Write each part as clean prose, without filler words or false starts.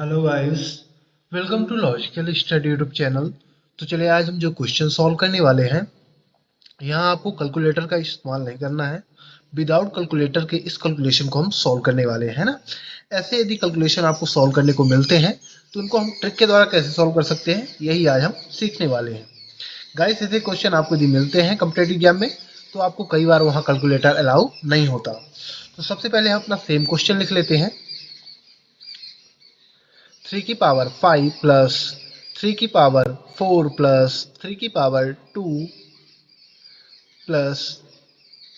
Hello guys, welcome to Logical Study YouTube channel. तो चलिए आज हम जो क्वेश्चन सॉल्व करने वाले हैं, यहाँ आपको कैलकुलेटर का इस्तेमाल नहीं करना है। विदाउट कैलकुलेटर के इस कैलकुलेशन को हम सॉल्व करने वाले हैं ना। ऐसे यदि कैलकुलेशन आपको सॉल्व करने को मिलते हैं तो उनको हम ट्रिक के द्वारा कैसे सॉल्व कर सकते हैं, यही आज हम सीखने वाले हैं। गाइस, ऐसे क्वेश्चन आपको यदि मिलते हैं कॉम्पिटेटिव एग्जाम में तो आपको कई बार वहाँ कैलकुलेटर अलाउ नहीं होता। तो सबसे पहले हम अपना सेम क्वेश्चन लिख लेते हैं। 3 की पावर 5 प्लस 3 की पावर 4 प्लस 3 की पावर 2 प्लस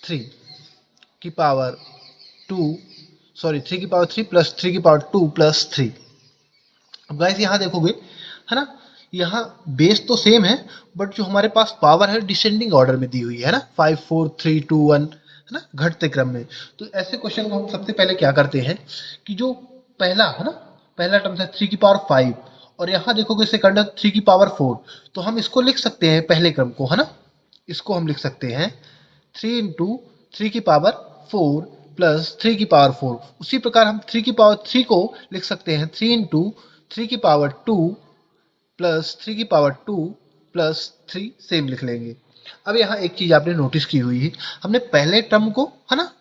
3 की पावर 2 3 की पावर 3 प्लस 3 की पावर 2 प्लस 3। अब गाइस यहाँ देखोगे, है ना, यहाँ बेस तो सेम है बट जो हमारे पास पावर है डिसेंडिंग ऑर्डर में दी हुई है ना, 5 4 3 2 1, है ना, घटते क्रम में। तो ऐसे क्वेश्चन को हम सबसे पहले क्या करते हैं कि जो पहला है ना, पहला टर्म है 3 की पावर 5 और यहाँ देखोगे सेकंड है 3 की पावर 4, तो हम इसको लिख सकते हैं पहले क्रम को, है ना। इसको हम लिख सकते हैं 3 इंटू 3 की पावर 4 प्लस 3 की पावर 4। उसी प्रकार हम 3 की पावर 3 को लिख सकते हैं 3 इंटू 3 की पावर 2 प्लस 3 की पावर 2 प्लस 3, सेम लिख लेंगे। अब यहाँ एक चीज आपने नोटिस की हुई है, हमने पहले टर्म को, है ना,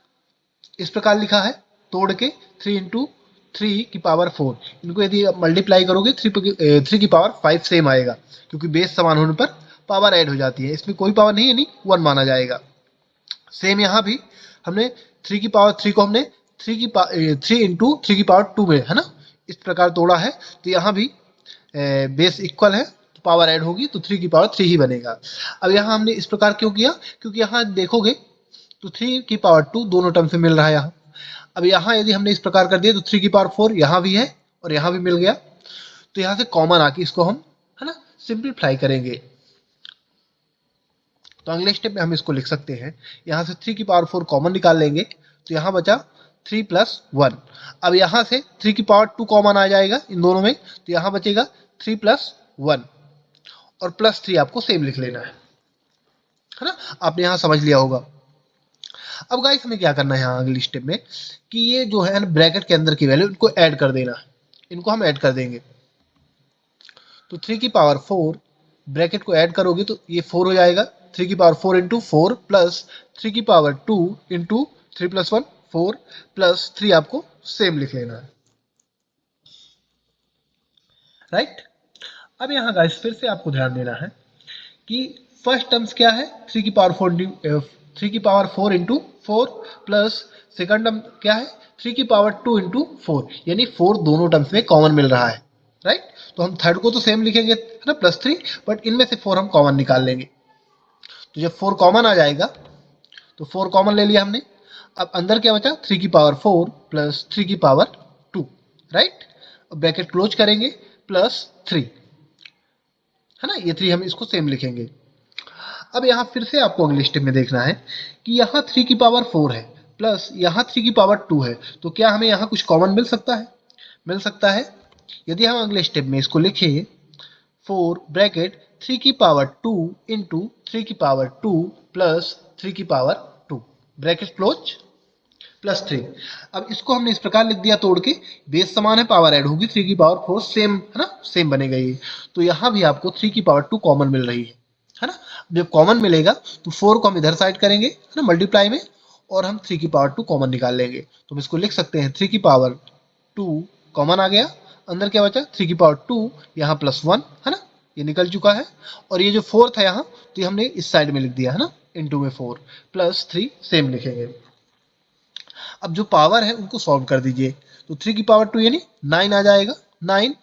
इस प्रकार लिखा है तोड़ के 3 इंटू 3 की पावर 4। इनको यदि आप मल्टीप्लाई करोगे 3 की पावर 5 सेम आएगा, क्योंकि बेस समान होने पर पावर ऐड हो जाती है। इसमें कोई पावर नहीं है, नहीं 1 माना जाएगा। सेम यहाँ भी हमने 3 की पावर 3 को हमने 3 इंटू 3 की पावर 2 में, है ना, इस प्रकार तोड़ा है। तो यहाँ भी बेस इक्वल है तो पावर ऐड होगी तो 3 की पावर 3 ही बनेगा। अब यहाँ हमने इस प्रकार क्यों किया, क्योंकि यहाँ देखोगे तो 3 की पावर 2 दोनों टर्म से मिल रहा है यहाँ। अब यहाँ यदि हमने इस प्रकार कर दिया तो 3 की पावर 4 यहाँ भी है और यहाँ भी मिल गया, तो यहाँ से कॉमन आके इसको हम, है ना, सिंप्लीफाई करेंगे। तो अगले स्टेप में हम इसको लिख सकते हैं, यहाँ से 3 की पावर 4 कॉमन निकाल लेंगे तो यहाँ बचा 3 प्लस 1। अब यहाँ से 3 की पावर 2 कॉमन आ जाएगा इन दोनों में, तो यहाँ बचेगा 3 प्लस 1 और प्लस 3 आपको सेम लिख लेना है ना। आपने यहाँ समझ लिया होगा। अब गाइस हमें क्या करना है यहाँ अगली स्टेप में कि ये जो है ना ब्रैकेट के अंदर की वैल्यू इनको ऐड कर देना है। इनको हम ऐड कर देंगे तो 3 की पावर 4 ब्रैकेट को ऐड करोगे तो ये 4 हो जाएगा। 3 की पावर 4 इंटू 4 प्लस 3 की पावर 2 इंटू 3 प्लस 1 4 प्लस 3 आपको सेम लिख लेना है, राइट। अब यहाँ गाइस फिर से आपको ध्यान देना है कि फर्स्ट टर्म्स क्या है, 3 की पावर 4 3 की power 4 into 4 plus second term क्या है 3 की पावर 2 इंटू 4, यानी 4 दोनों टर्म्स में कॉमन मिल रहा है, राइट। तो हम थर्ड को तो सेम लिखेंगे, है ना, प्लस 3, बट इनमें से 4 हम कॉमन निकाल लेंगे। तो जब 4 कॉमन आ जाएगा तो 4 कॉमन ले लिया हमने। अब अंदर क्या बचा 3 की पावर 4 प्लस 3 की पावर 2, राइट। अब ब्रैकेट क्लोज करेंगे प्लस 3, है ना, ये 3 हम इसको सेम लिखेंगे। अब यहाँ फिर से आपको अगले स्टेप में देखना है कि यहाँ 3 की पावर 4 है प्लस यहाँ 3 की पावर 2 है, तो क्या हमें यहाँ कुछ कॉमन मिल सकता है, मिल सकता है। यदि हम अगले स्टेप में इसको लिखें 4 ब्रैकेट 3 की पावर 2 इंटू 3 की पावर 2 प्लस 3 की पावर 2, ब्रैकेट क्लोज प्लस 3। अब इसको हमने इस प्रकार लिख दिया तोड़ के, बेस समान है पावर ऐड होगी 3 की पावर 4 सेम, है ना, सेम बनेगा ये। तो यहाँ भी आपको 3 की पावर 2 कॉमन मिल रही है ना। जब कॉमन मिलेगा तो 4 को हम इधर साइड करेंगे, है ना, मल्टीप्लाई में, और हम 3 की पावर 2 कॉमन निकाल लेंगे। तो हम इसको लिख सकते हैं 3 की पावर 2 कॉमन आ गया, अंदर क्या बचा 3 की पावर 2, यहाँ प्लस 1, है ना, ये निकल चुका है। और ये जो 4 था यहाँ, तो ये हमने इस साइड में लिख दिया, है ना, इंटू में 4 प्लस 3 सेम लिखेंगे। अब जो पावर है उनको सॉल्व कर दीजिए, तो 3 की पावर 2 यानी 9 आ जाएगा। 9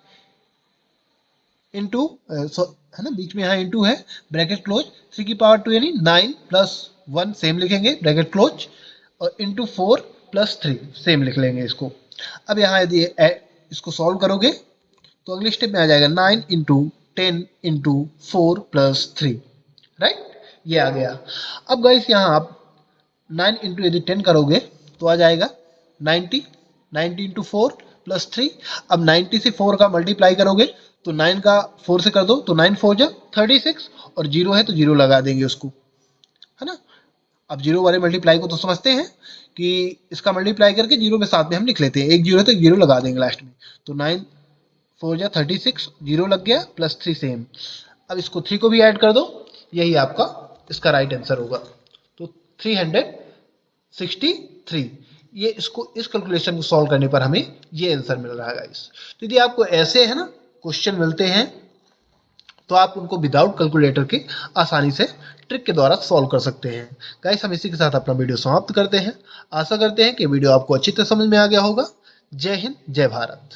इंटू, है ना, बीच में यहाँ इंटू है, ब्रैकेट क्लोज, 3 की पावर 2 यानी 9 प्लस 1 सेम लिखेंगे, ब्रैकेट क्लोज, और इंटू 4 प्लस 3 सेम लिख लेंगे इसको। अब यहाँ यदि इसको सॉल्व करोगे तो अगले स्टेप में आ जाएगा 9 इंटू 10 इंटू 4 प्लस 3, राइट, ये आ गया। अब गाइस यहाँ आप 9 इंटू यदि 10 करोगे तो आ जाएगा 90, 90 इंटू 4 प्लस 3। अब 90 से 4 का मल्टीप्लाई करोगे तो 9 का 4 से कर दो तो 9 4 जा 36, और जीरो है तो जीरो लगा देंगे उसको, है ना। अब जीरो वाले मल्टीप्लाई को तो समझते हैं कि इसका मल्टीप्लाई करके जीरो में साथ में हम लिख लेते हैं, एक जीरो है तो एक जीरो लगा देंगे लास्ट में। तो 9 4 जा 36, 0 लग गया, प्लस 3 सेम। अब इसको 3 को भी ऐड कर दो, यही आपका इसका राइट आंसर होगा। तो 363, ये इसको इस कैलकुलेशन को सॉल्व करने पर हमें ये आंसर मिल रहा है गाइस। तो यदि आपको ऐसे है ना क्वेश्चन मिलते हैं तो आप उनको विदाउट कैलकुलेटर के आसानी से ट्रिक के द्वारा सॉल्व कर सकते हैं। गाइस हम इसी के साथ अपना वीडियो समाप्त करते हैं। आशा करते हैं कि वीडियो आपको अच्छी तरह समझ में आ गया होगा। जय हिंद, जय भारत।